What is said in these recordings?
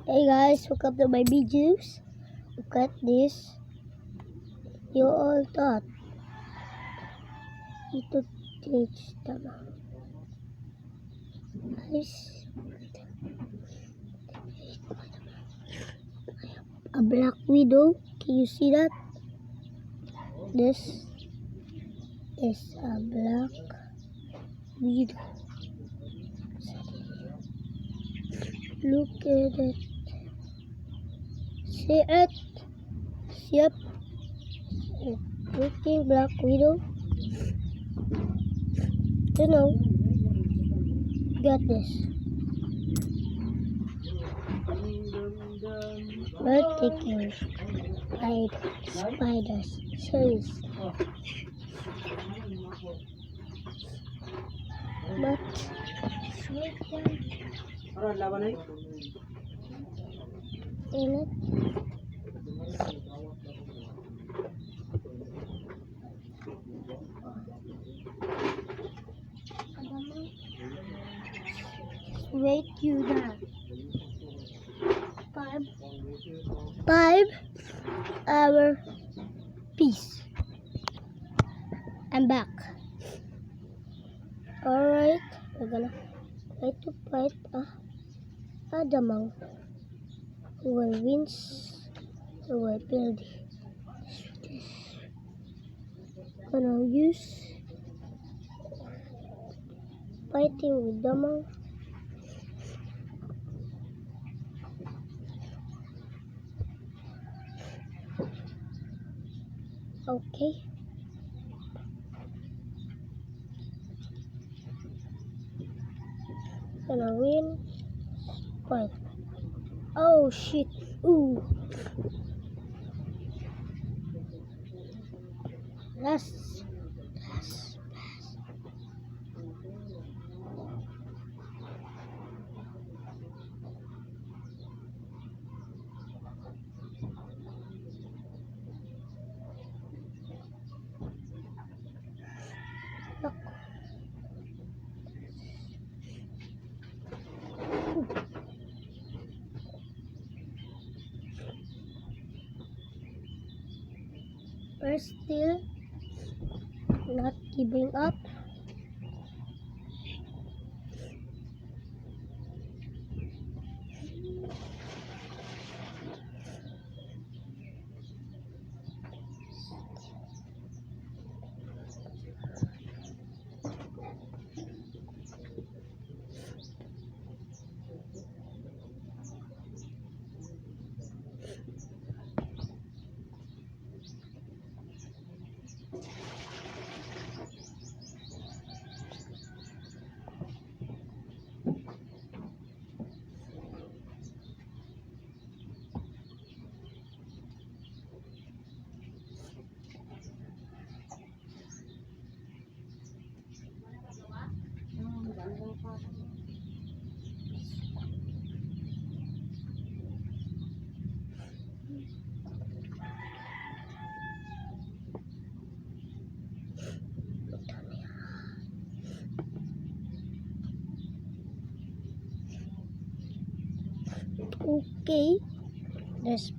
Hey guys, welcome to my videos. Look at this. You all thought it would teach them. Guys, a black widow. Can you see that? This is a black widow. Look at it. See it? See it? Looking black widow. You know, got this. We're taking spiders. Seriously. But in it, wait you there. 5 hour peace. I'm back. Alright, we're gonna try to fight Adamang who will win, who will build. Gonna use fighting with Damang. Okay. Gonna win. Fight. Oh shit. Ooh. Last. Look. We're still not giving up. Okay. There's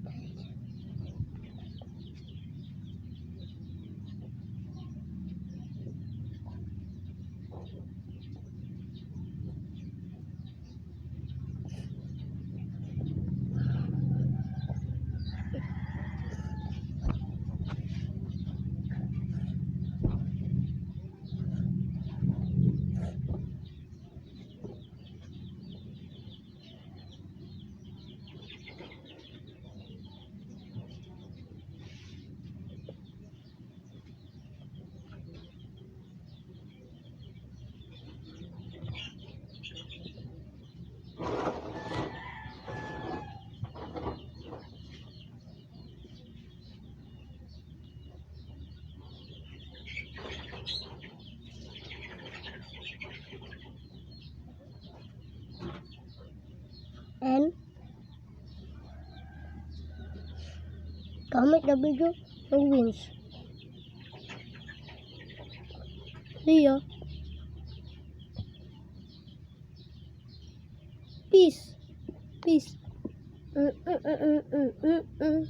and comment the video who wins. See ya. Peace. Peace. Mm, mm, mm, mm, mm, mm.